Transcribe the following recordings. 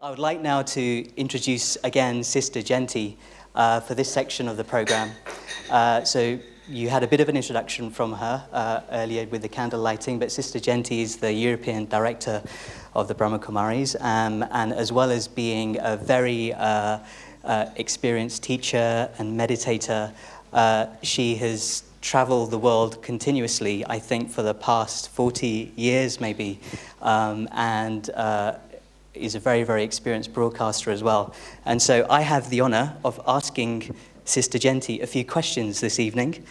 I would like now to introduce again Sister Jayanti for this section of the program. So you had a bit of an introduction from her earlier with the candle lighting, but Sister Jayanti is the European director of the Brahma Kumaris, and as well as being a very experienced teacher and meditator, she has traveled the world continuously, I think, for the past 40 years maybe, and is a very, very experienced broadcaster as well. And so I have the honor of asking Sister Jayanti a few questions this evening.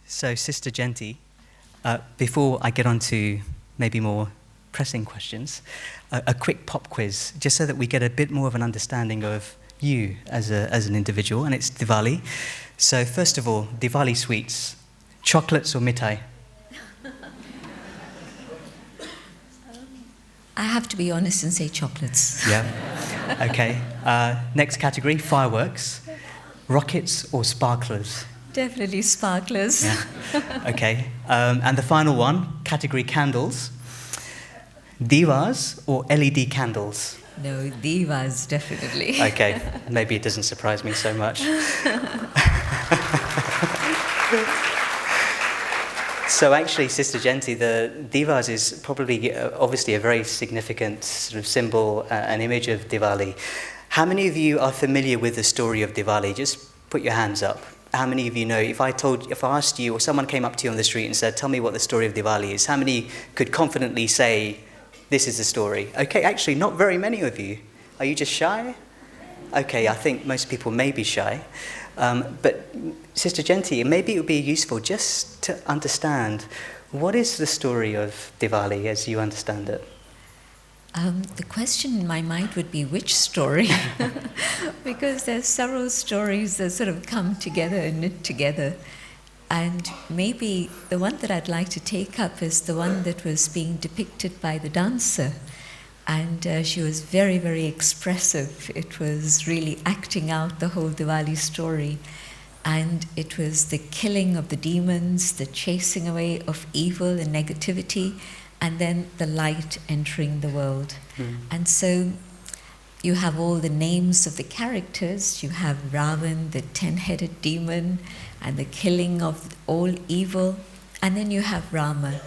So Sister Jayanti, before I get on to maybe more pressing questions, a quick pop quiz, just so that we get a bit more of an understanding of you as an individual, and it's Diwali. So first of all, Diwali sweets, chocolates or mithai? I have to be honest and say chocolates. Yeah. Okay. Next category, fireworks, rockets or sparklers? Definitely sparklers. Yeah. Okay. And the final one, category candles, divas or LED candles? No, divas, definitely. Okay, maybe it doesn't surprise me so much. So actually, Sister Jayanti, the divas is probably obviously a very significant sort of symbol, an image of Diwali. How many of you are familiar with the story of Diwali? Just put your hands up. How many of you know, if I asked you, or someone came up to you on the street and said, tell me what the story of Diwali is, how many could confidently say, this is the story? Okay, actually, not very many of you. Are you just shy? Okay, I think most people may be shy. But Sister Jayanti, maybe it would be useful just to understand, what is the story of Diwali as you understand it? The question in my mind would be which story? Because there's several stories that sort of come together and knit together. And maybe the one that I'd like to take up is the one that was being depicted by the dancer. And she was very, very expressive. It was really acting out the whole Diwali story. And it was the killing of the demons, the chasing away of evil and negativity, and then the light entering the world. And so you have all the names of the characters. You have Ravan, the 10-headed demon, and the killing of all evil. And then you have Rama,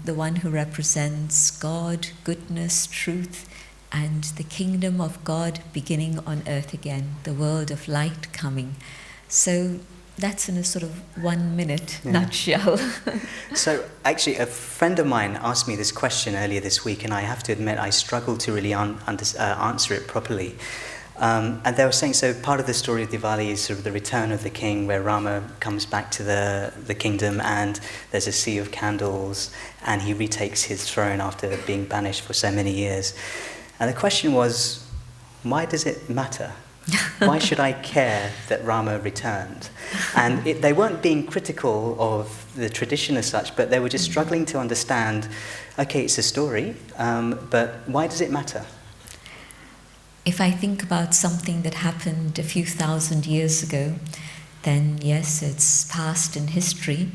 the one who represents God, goodness, truth, and the kingdom of God beginning on earth again, the world of light coming. So that's in a sort of 1 minute nutshell. So actually, a friend of mine asked me this question earlier this week, and I have to admit I struggled to really answer it properly. And they were saying, so part of the story of Diwali is sort of the return of the king, where Rama comes back to the kingdom, and there's a sea of candles, and he retakes his throne after being banished for so many years. And the question was, why does it matter? Why should I care that Rama returned? And they weren't being critical of the tradition as such, but they were just struggling to understand, okay, it's a story, but why does it matter? If I think about something that happened a few thousand years ago, then yes, it's past in history.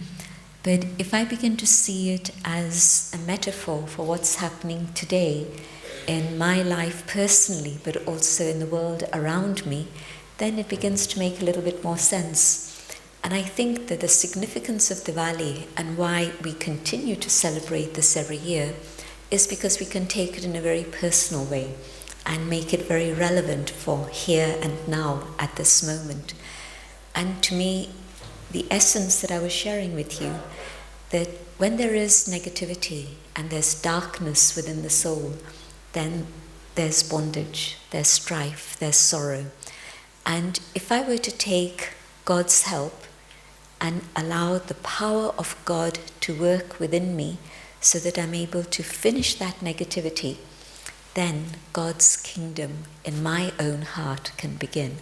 But if I begin to see it as a metaphor for what's happening today in my life personally, but also in the world around me, then it begins to make a little bit more sense. And I think that the significance of Diwali and why we continue to celebrate this every year is because we can take it in a very personal way and make it very relevant for here and now at this moment. And to me, the essence that I was sharing with you, that when there is negativity and there's darkness within the soul, then there's bondage, there's strife, there's sorrow. And if I were to take God's help and allow the power of God to work within me so that I'm able to finish that negativity, then God's kingdom in my own heart can begin,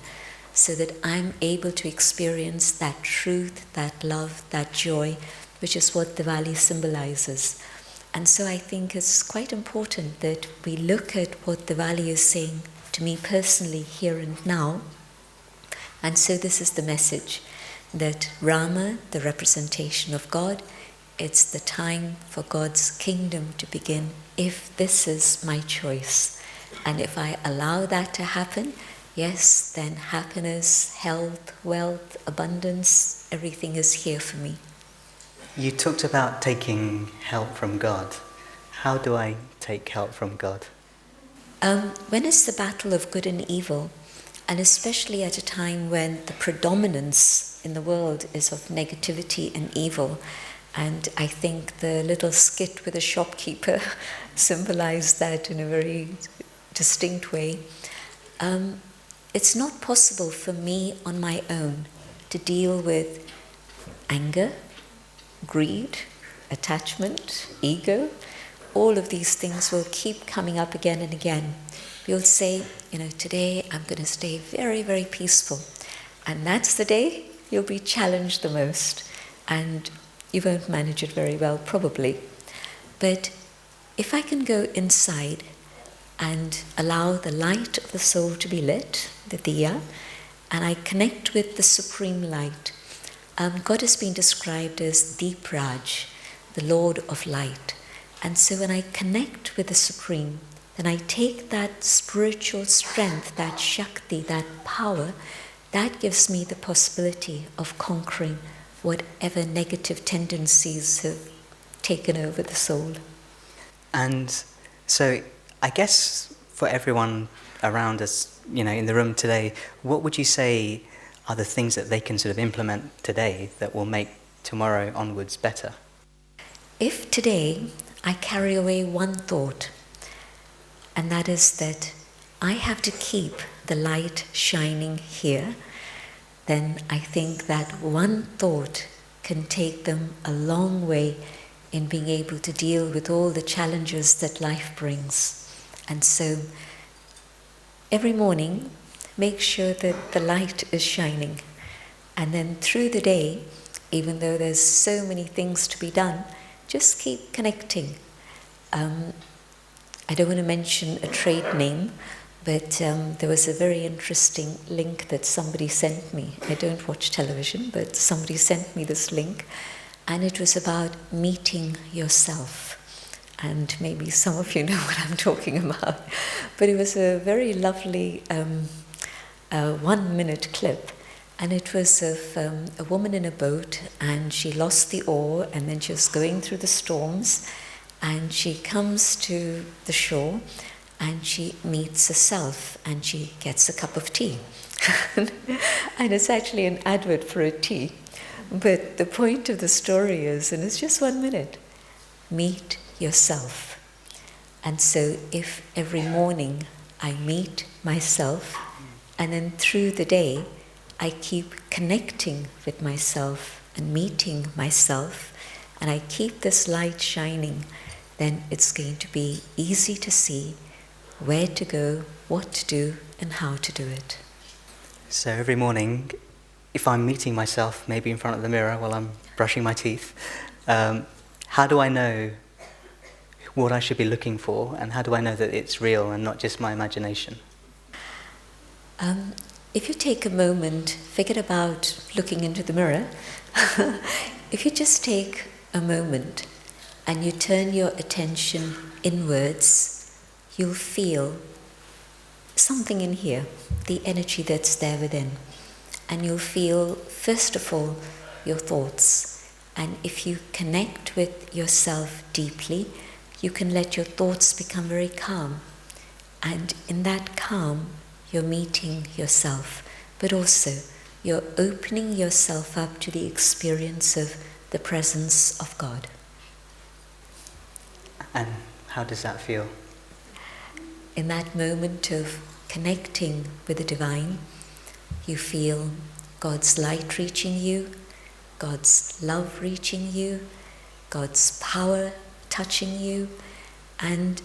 so that I'm able to experience that truth, that love, that joy, which is what Diwali symbolizes. And so I think it's quite important that we look at what Diwali is saying to me personally here and now, And so this is the message, that Rama, the representation of God, it's the time for God's kingdom to begin if this is my choice. And if I allow that to happen, yes, then happiness, health, wealth, abundance, everything is here for me. You talked about taking help from God. How do I take help from God? When it's the battle of good and evil, and especially at a time when the predominance in the world is of negativity and evil, and I think the little skit with the shopkeeper symbolized that in a very distinct way, it's not possible for me on my own to deal with anger, greed, attachment, ego. All of these things will keep coming up again and again. You'll say, today I'm going to stay very, very peaceful. And that's the day you'll be challenged the most. And you won't manage it very well, probably. But if I can go inside and allow the light of the soul to be lit, the diya, and I connect with the supreme light. God has been described as Deep Raj, the Lord of Light. And so when I connect with the Supreme, then I take that spiritual strength, that Shakti, that power, that gives me the possibility of conquering whatever negative tendencies have taken over the soul. And so I guess for everyone around us, in the room today, what would you say are the things that they can sort of implement today that will make tomorrow onwards better? If today I carry away one thought, and that is that I have to keep the light shining here, then I think that one thought can take them a long way in being able to deal with all the challenges that life brings. And so every morning, make sure that the light is shining. And then through the day, even though there's so many things to be done, just keep connecting. I don't want to mention a trade name, but there was a very interesting link that somebody sent me. I don't watch television, but somebody sent me this link, and it was about meeting yourself. And maybe some of you know what I'm talking about. But it was a very lovely 1-minute clip. And it was of a woman in a boat, and she lost the oar, and then she was going through the storms, and she comes to the shore, and she meets herself, and she gets a cup of tea. And it's actually an advert for a tea. But the point of the story is, and it's just 1 minute, meet yourself. And so if every morning I meet myself, and then through the day I keep connecting with myself and meeting myself, and I keep this light shining, then it's going to be easy to see where to go, what to do, and how to do it. So every morning, if I'm meeting myself, maybe in front of the mirror while I'm brushing my teeth, how do I know what I should be looking for, and how do I know that it's real and not just my imagination? If you take a moment, forget about looking into the mirror. If you just take a moment and you turn your attention inwards, you'll feel something in here, the energy that's there within. And you'll feel, first of all, your thoughts. And if you connect with yourself deeply, you can let your thoughts become very calm. And in that calm, you're meeting yourself, but also you're opening yourself up to the experience of the presence of God. And how does that feel? In that moment of connecting with the divine, you feel God's light reaching you, God's love reaching you, God's power touching you, and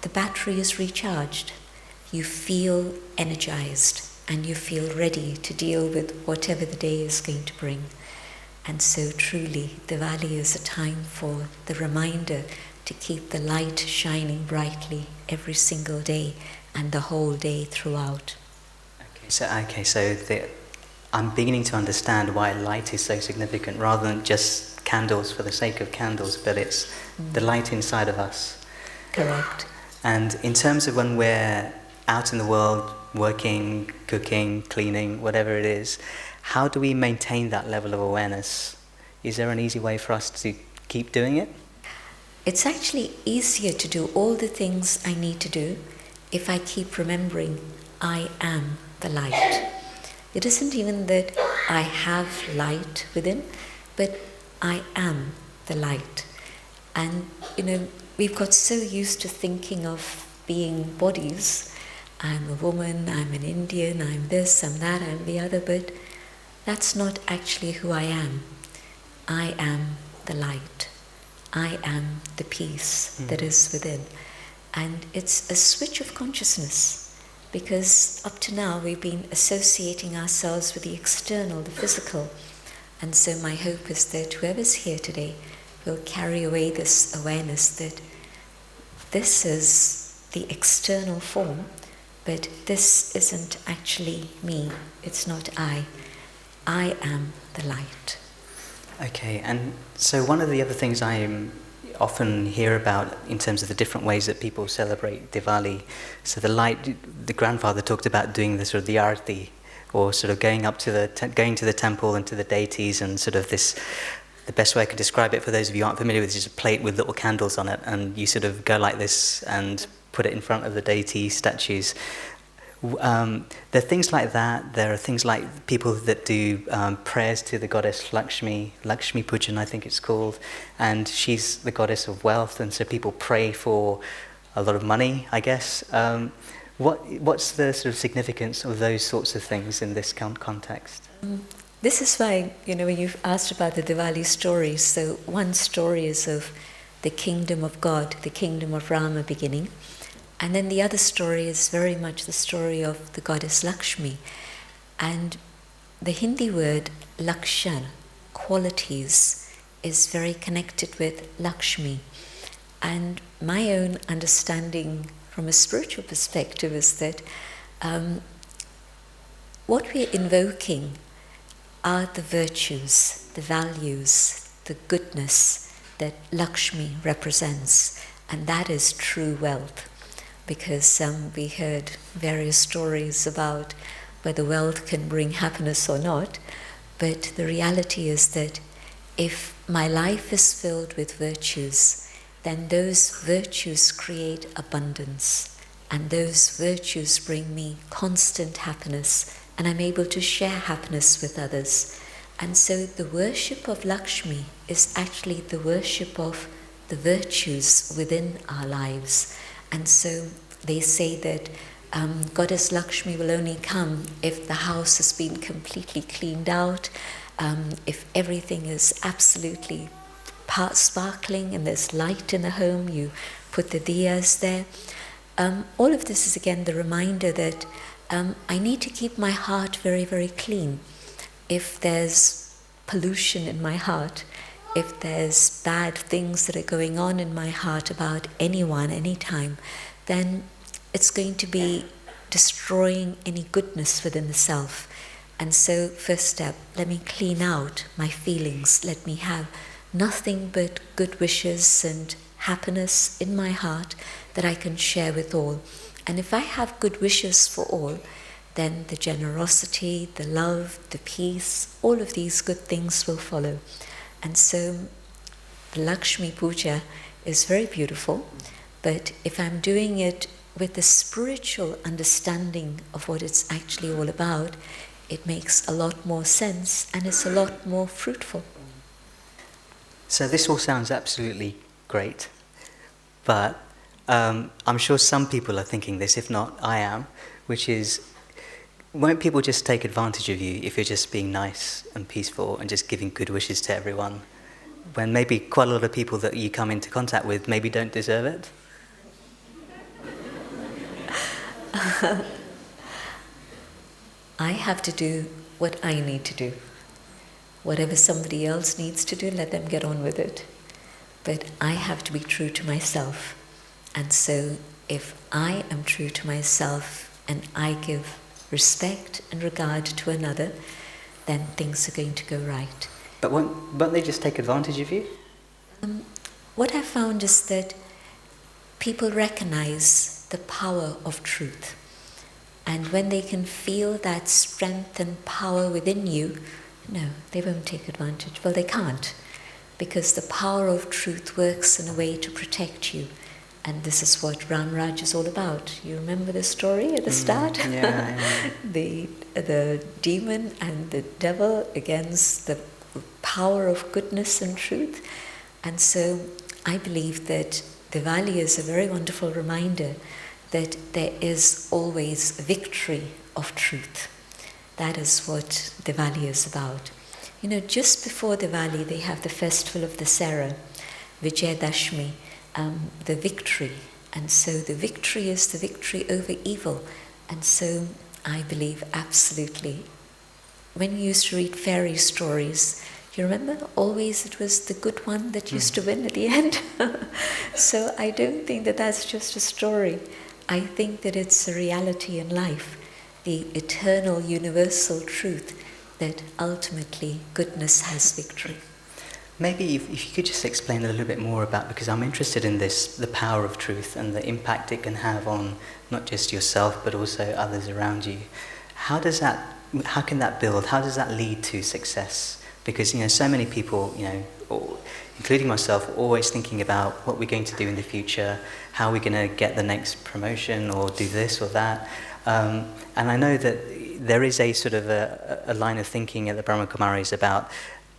the battery is recharged. You feel energized and you feel ready to deal with whatever the day is going to bring. And so truly, Diwali is a time for the reminder to keep the light shining brightly every single day and the whole day throughout. Okay, so I'm beginning to understand why light is so significant, rather than just candles for the sake of candles, but it's the light inside of us. Correct. And in terms of when we're out in the world, working, cooking, cleaning, whatever it is, how do we maintain that level of awareness? Is there an easy way for us to keep doing it? It's actually easier to do all the things I need to do if I keep remembering I am the light. It isn't even that I have light within, but I am the light. And, we've got so used to thinking of being bodies. I'm a woman, I'm an Indian, I'm this, I'm that, I'm the other, but that's not actually who I am. I am the light. I am the peace that is within. And it's a switch of consciousness, because up to now we've been associating ourselves with the external, the physical. And so my hope is that whoever's here today will carry away this awareness that this is the external form, but this isn't actually me. It's not I. I am the light. Okay, and so one of the other things I often hear about in terms of the different ways that people celebrate Diwali, so the grandfather talked about doing the sort of the arati, or sort of going to the temple and to the deities, and sort of this, the best way I could describe it for those of you who aren't familiar with, is just a plate with little candles on it, and you sort of go like this and put it in front of the deity statues. There are things like that. There are things like people that do prayers to the goddess Lakshmi puja, I think it's called, and she's the goddess of wealth, and so people pray for a lot of money, I guess. What's the sort of significance of those sorts of things in this context? This is why, when you've asked about the Diwali stories, so one story is of the kingdom of God, the kingdom of Rama beginning. And then the other story is very much the story of the goddess Lakshmi. And the Hindi word lakshan, qualities, is very connected with Lakshmi. And my own understanding from a spiritual perspective is that what we're invoking are the virtues, the values, the goodness that Lakshmi represents. And that is true wealth. Because we heard various stories about whether wealth can bring happiness or not, but the reality is that if my life is filled with virtues, then those virtues create abundance, and those virtues bring me constant happiness, and I'm able to share happiness with others. And so the worship of Lakshmi is actually the worship of the virtues within our lives. And so they say that Goddess Lakshmi will only come if the house has been completely cleaned out, if everything is absolutely sparkling and there's light in the home, you put the diyas there. All of this is again the reminder that I need to keep my heart very, very clean. If there's pollution in my heart, if there's bad things that are going on in my heart about anyone, anytime, then it's going to be destroying any goodness within the self. And so, first step, let me clean out my feelings. Let me have nothing but good wishes and happiness in my heart that I can share with all. And if I have good wishes for all, then the generosity, the love, the peace, all of these good things will follow. And so the Lakshmi puja is very beautiful, but if I'm doing it with the spiritual understanding of what it's actually all about, it makes a lot more sense and it's a lot more fruitful. So this all sounds absolutely great, but I'm sure some people are thinking this, if not I am, which is, won't people just take advantage of you if you're just being nice and peaceful and just giving good wishes to everyone, when maybe quite a lot of people that you come into contact with maybe don't deserve it? I have to do what I need to do. Whatever somebody else needs to do, let them get on with it. But I have to be true to myself. And so if I am true to myself and I give respect and regard to another, then things are going to go right. But won't they just take advantage of you? What I found is that people recognize the power of truth. And when they can feel that strength and power within you, no, they won't take advantage. Well, they can't, because the power of truth works in a way to protect you. And this is what Ram Raj is all about. You remember the story at the start? Yeah. The demon and the devil against the power of goodness and truth. And so I believe that Diwali is a very wonderful reminder that there is always victory of truth. That is what Diwali is about. You know, just before Diwali, they have the festival of the Dasara, Vijayadashmi, the victory. And so the victory is the victory over evil. And so I believe absolutely. When you used to read fairy stories, you remember always it was the good one that used to win at the end? So I don't think that that's just a story. I think that it's a reality in life, the eternal universal truth that ultimately goodness has victory. Maybe if you could just explain a little bit more about, because I'm interested in this, the power of truth and the impact it can have on not just yourself but also others around you. How can that build? How does that lead to success? Because, you know, so many people, you know, including myself, always thinking about what we're going to do in the future, how we're going to get the next promotion or do this or that. And I know that there is a sort of a line of thinking at the Brahma Kumaris about,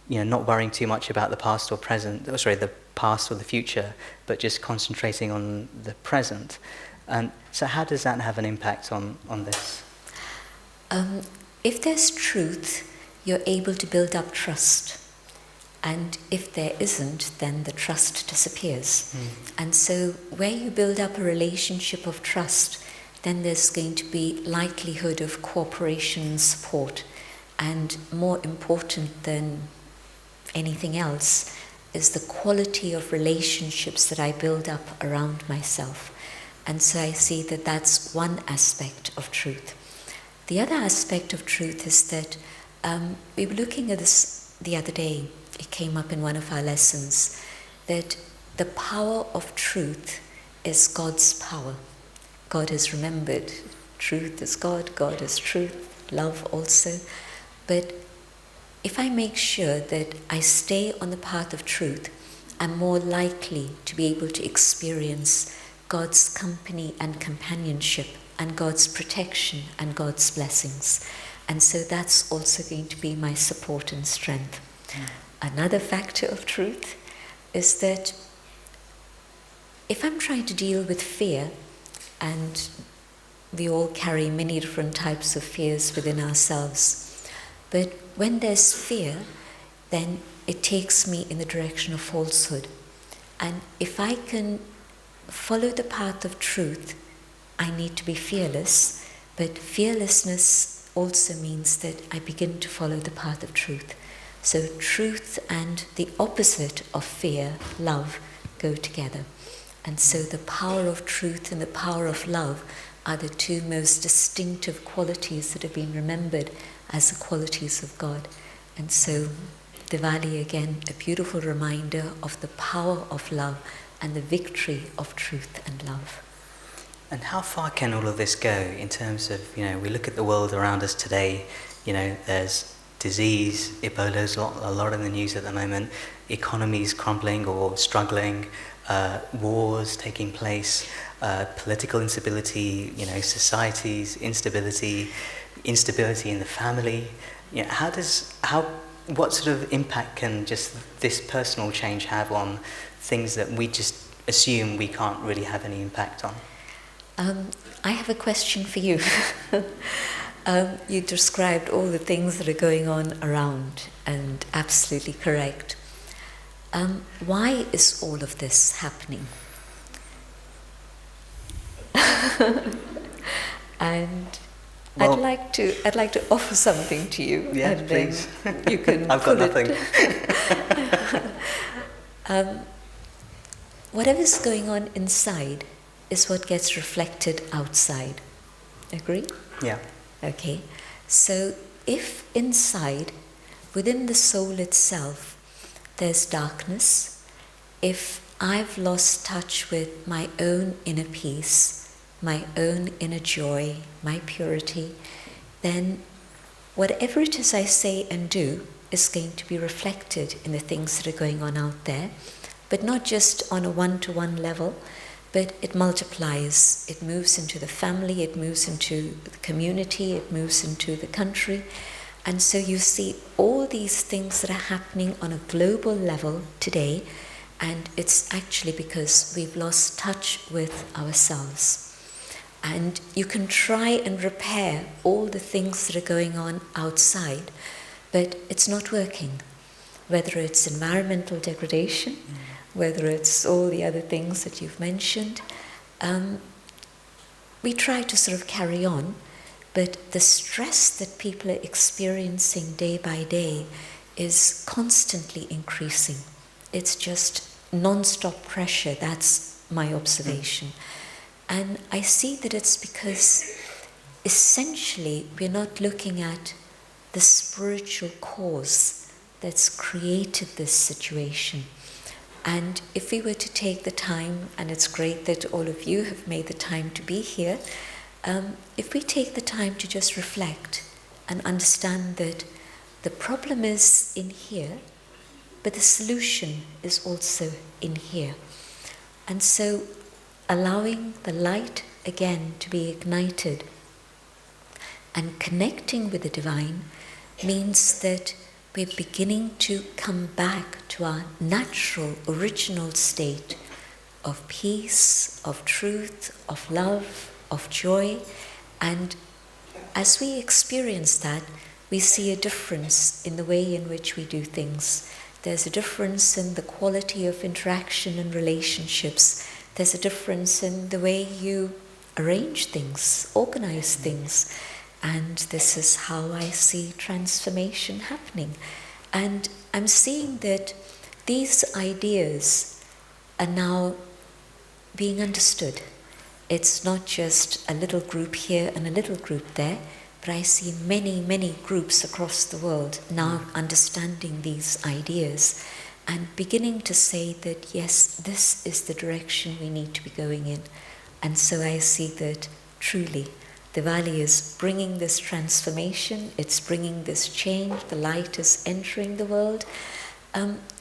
you know, not worrying too much about the past or present, the past or the future, but just concentrating on the present. And so how does that have an impact on this? If there's truth, you're able to build up trust. And if there isn't, then the trust disappears. And so where you build up a relationship of trust, then there's going to be likelihood of cooperation and support. And more important than anything else is the quality of relationships that I build up around myself. And so I see that that's one aspect of truth. The other aspect of truth is that we were looking at this the other day. It came up in one of our lessons that the power of truth is God's power. God is remembered. Truth is God, God is truth, love also. But if I make sure that I stay on the path of truth, I'm more likely to be able to experience God's company and companionship and God's protection and God's blessings. And so that's also going to be my support and strength. Another factor of truth is that if I'm trying to deal with fear, and we all carry many different types of fears within ourselves, but when there's fear, then it takes me in the direction of falsehood. And if I can follow the path of truth, I need to be fearless, but fearlessness also means that I begin to follow the path of truth. So truth and the opposite of fear, love, go together. And so the power of truth and the power of love are the two most distinctive qualities that have been remembered as the qualities of God. And so Diwali, again, a beautiful reminder of the power of love and the victory of truth and love. And how far can all of this go in terms of, you know, we look at the world around us today, you know, there's disease, Ebola's a lot in the news at the moment, economies crumbling or struggling, wars taking place, political instability, you know, societies, instability in the family. You know, what sort of impact can just this personal change have on things that we just assume we can't really have any impact on? I have a question for you. You described all the things that are going on around, and absolutely correct. Why is all of this happening? And well, I'd like to offer something to you. Yeah, and please. Then you can. I've got nothing. Whatever's going on inside is what gets reflected outside. Agree? Yeah. Okay. So if inside, within the soul itself, there's darkness, if I've lost touch with my own inner peace, my own inner joy, my purity, then whatever it is I say and do is going to be reflected in the things that are going on out there, but not just on a one-to-one level, but it multiplies. It moves into the family, it moves into the community, it moves into the country. And so you see all these things that are happening on a global level today, and it's actually because we've lost touch with ourselves. And you can try and repair all the things that are going on outside, but it's not working. Whether it's environmental degradation, whether it's all the other things that you've mentioned, we try to sort of carry on, but the stress that people are experiencing day by day is constantly increasing. It's just non-stop pressure. That's my observation. And I see that it's because essentially we're not looking at the spiritual cause that's created this situation. And if we were to take the time, and it's great that all of you have made the time to be here, if we take the time to just reflect and understand that the problem is in here, but the solution is also in here. And so allowing the light again to be ignited and connecting with the divine means that we're beginning to come back to our natural, original state of peace, of truth, of love, of joy. And as we experience that, we see a difference in the way in which we do things. There's a difference in the quality of interaction and relationships. There's a difference in the way you arrange things, organize things. And this is how I see transformation happening. And I'm seeing that these ideas are now being understood. It's not just a little group here and a little group there, but I see many, many groups across the world now understanding these ideas and beginning to say that, yes, this is the direction we need to be going in. And so I see that truly Diwali is bringing this transformation, it's bringing this change, the light is entering the world.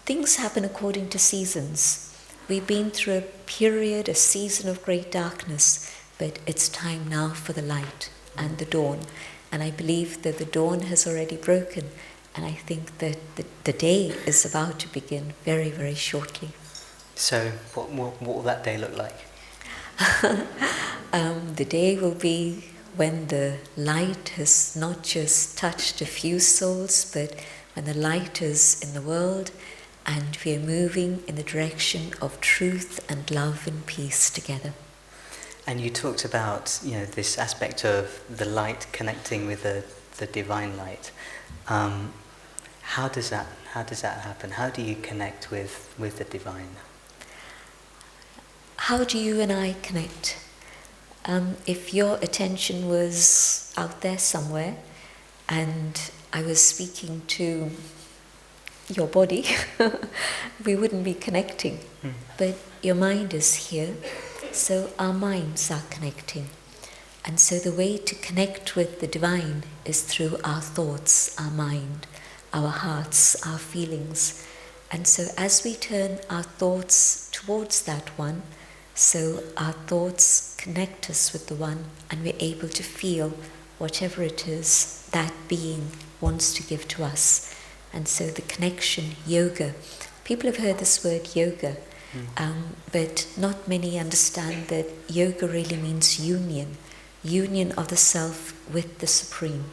Things happen according to seasons. We've been through a period, a season of great darkness, but it's time now for the light and the dawn. And I believe that the dawn has already broken, and I think that the day is about to begin very, very shortly. So what will that day look like? The day will be when the light has not just touched a few souls, but when the light is in the world and we are moving in the direction of truth and love and peace together. And you talked about, this aspect of the light connecting with the divine light. How does that happen? How do you connect with the divine? How do you and I connect? If your attention was out there somewhere and I was speaking to your body, we wouldn't be connecting. But your mind is here, so our minds are connecting. And so the way to connect with the divine is through our thoughts, our mind, our hearts, our feelings. And so as we turn our thoughts towards that one, so our thoughts connect us with the one, and we're able to feel whatever it is that being wants to give to us. And so the connection, yoga. People have heard this word yoga, but not many understand that yoga really means union of the self with the supreme.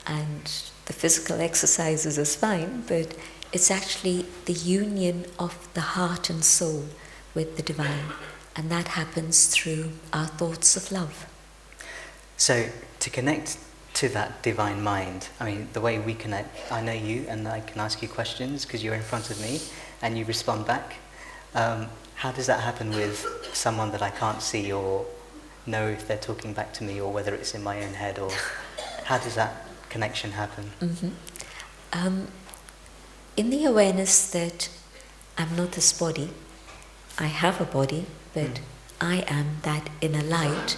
And the physical exercises is fine, but it's actually the union of the heart and soul with the divine. And that happens through our thoughts of love. So to connect to that divine mind, the way we connect, I know you and I can ask you questions because you're in front of me and you respond back. How does that happen with someone that I can't see or know if they're talking back to me or whether it's in my own head, or how does that connection happen? In the awareness that I'm not this body, I have a body, but I am that inner light,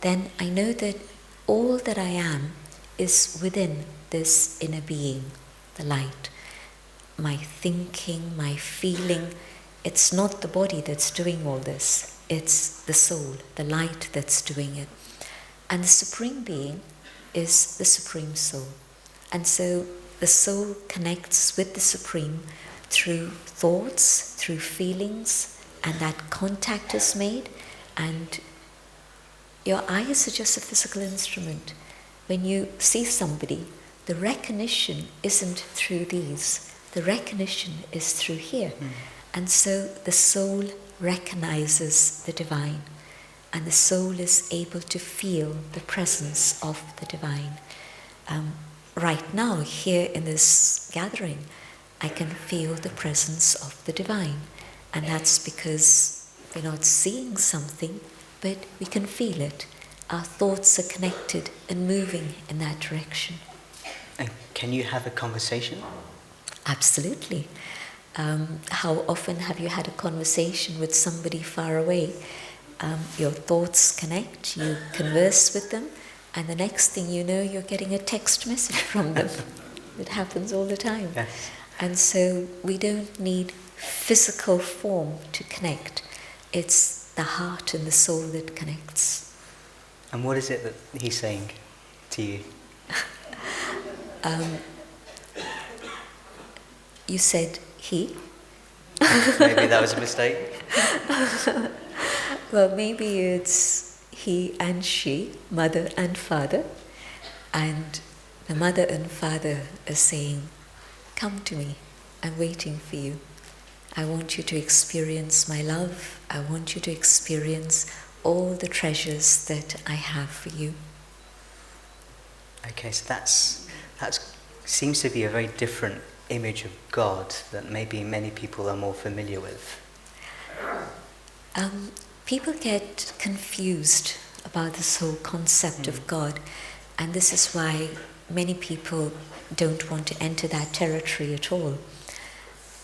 then I know that all that I am is within this inner being, the light. My thinking, my feeling, it's not the body that's doing all this. It's the soul, the light that's doing it. And the Supreme Being is the Supreme Soul. And so the soul connects with the Supreme through thoughts, through feelings, and that contact is made. And your eyes are just a physical instrument. When you see somebody, the recognition isn't through these. The recognition is through here. And so the soul recognizes the divine, and the soul is able to feel the presence of the divine. Right now, here in this gathering, I can feel the presence of the divine, and that's because we're not seeing something, but we can feel it. Our thoughts are connected and moving in that direction. And can you have a conversation? Absolutely. How often have you had a conversation with somebody far away? Your thoughts connect, you converse with them, and the next thing you know, you're getting a text message from them. It happens all the time. Yes. And so we don't need physical form to connect. It's the heart and the soul that connects. And what is it that he's saying to you? You said he? Maybe that was a mistake. Well, maybe it's he and she, mother and father. And the mother and father are saying, come to me, I'm waiting for you. I want you to experience my love. I want you to experience all the treasures that I have for you. Okay, so that's seems to be a very different image of God that maybe many people are more familiar with. People get confused about this whole concept of God, and this is why many people don't want to enter that territory at all.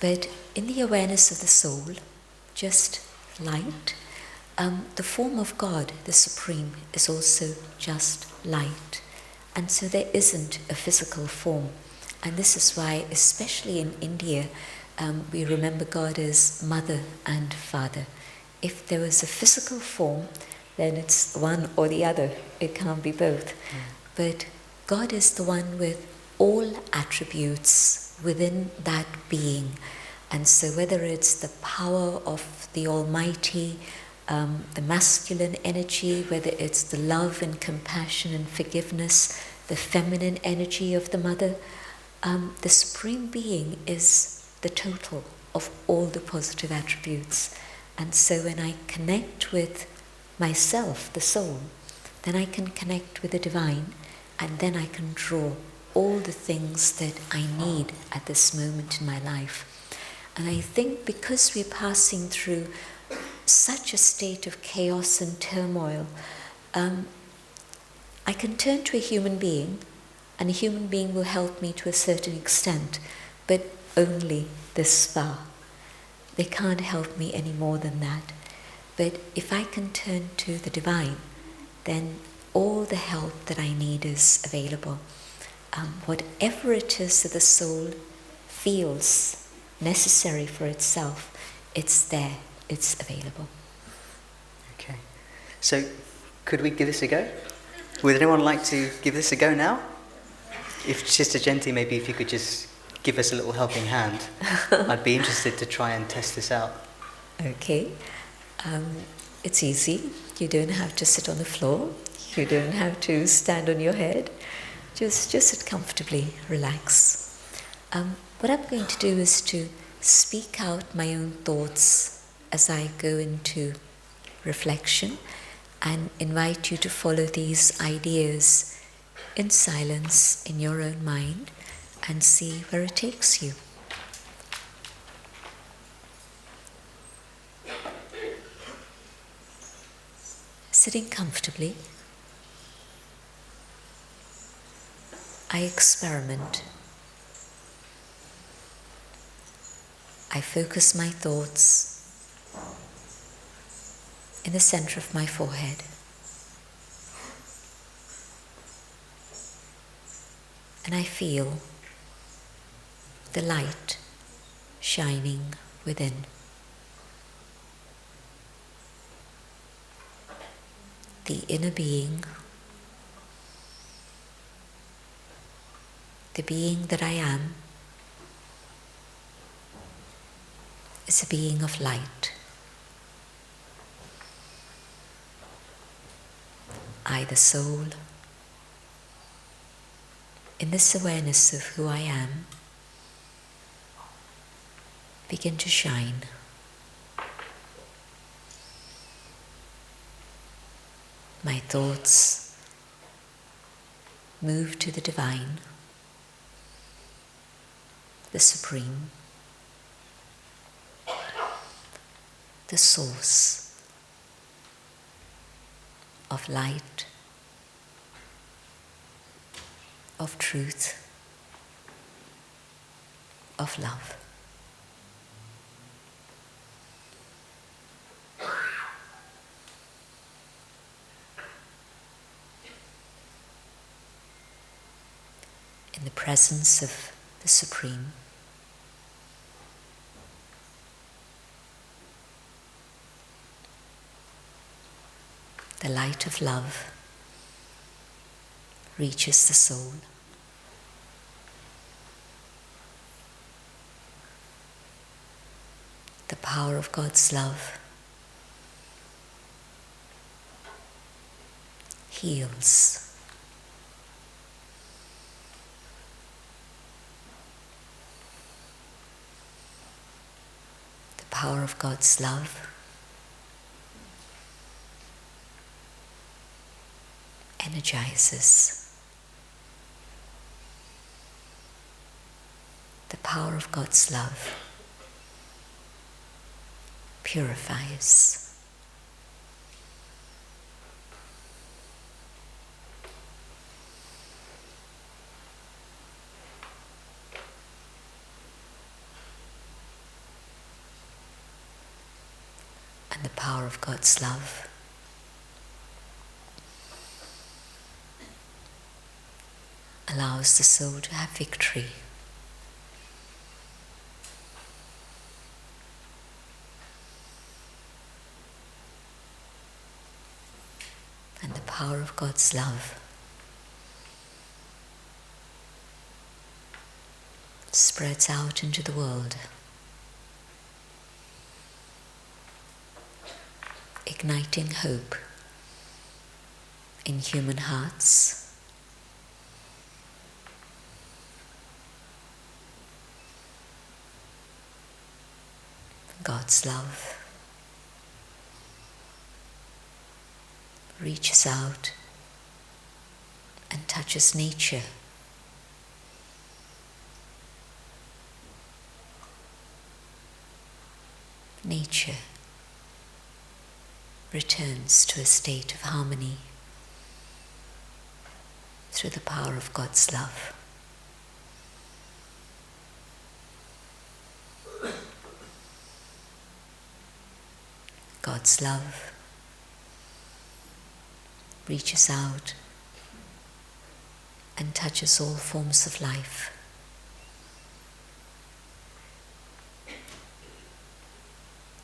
But in the awareness of the soul, just light, the form of God, the Supreme, is also just light. And so there isn't a physical form. And this is why, especially in India, we remember God as Mother and Father. If there was a physical form, then it's one or the other. It can't be both. But God is the one with all attributes within that being. And so whether it's the power of the Almighty, the masculine energy, whether it's the love and compassion and forgiveness, the feminine energy of the mother, the Supreme Being is the total of all the positive attributes. And so when I connect with myself, the soul, then I can connect with the divine, and then I can draw all the things that I need at this moment in my life. And I think because we're passing through such a state of chaos and turmoil, I can turn to a human being, and a human being will help me to a certain extent, but only this far. They can't help me any more than that. But if I can turn to the divine, then all the help that I need is available. Whatever it is that the soul feels necessary for itself, it's there, it's available. Okay. So, could we give this a go? Would anyone like to give this a go now? If Sister Jayanti, maybe if you could just give us a little helping hand. I'd be interested to try and test this out. Okay. It's easy. You don't have to sit on the floor. You don't have to stand on your head. Just sit comfortably, relax. What I'm going to do is to speak out my own thoughts as I go into reflection, and invite you to follow these ideas in silence in your own mind and see where it takes you. Sitting comfortably, I experiment. I focus my thoughts in the center of my forehead. And I feel the light shining within. The inner being, the being that I am, is a being of light. I, the soul, in this awareness of who I am, begin to shine. My thoughts move to the divine, the supreme, the source of light, of truth, of love. In the presence of the Supreme, the light of love reaches the soul. The power of God's love heals. The power of God's love energizes. The power of God's love purifies. And the power of God's love allows the soul to have victory. And the power of God's love spreads out into the world, igniting hope in human hearts. God's love reaches out and touches nature. Nature returns to a state of harmony through the power of God's love. God's love reaches out and touches all forms of life.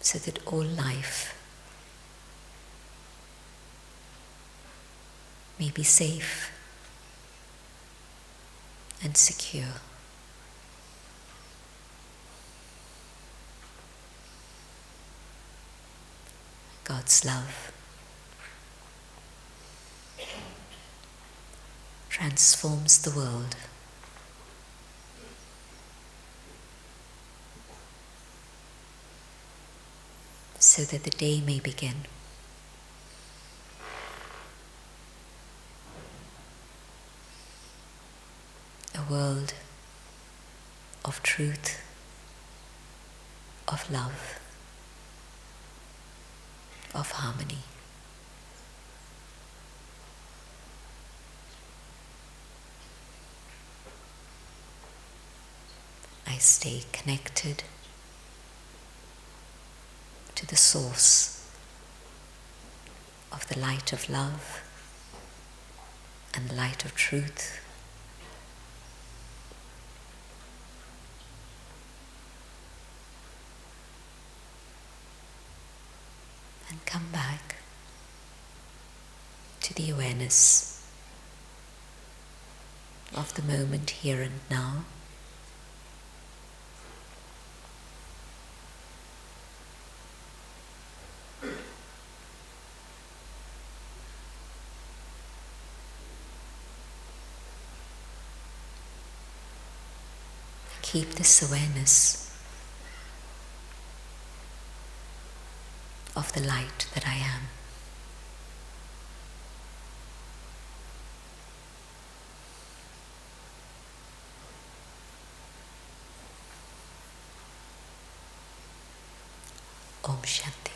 So that all life may be safe and secure. God's love transforms the world. So that the day may begin. A world of truth, of love, of harmony. I stay connected to the source of the light of love and the light of truth. And come back to the awareness of the moment here and now. Keep this awareness of the light that I am. Om Shanti.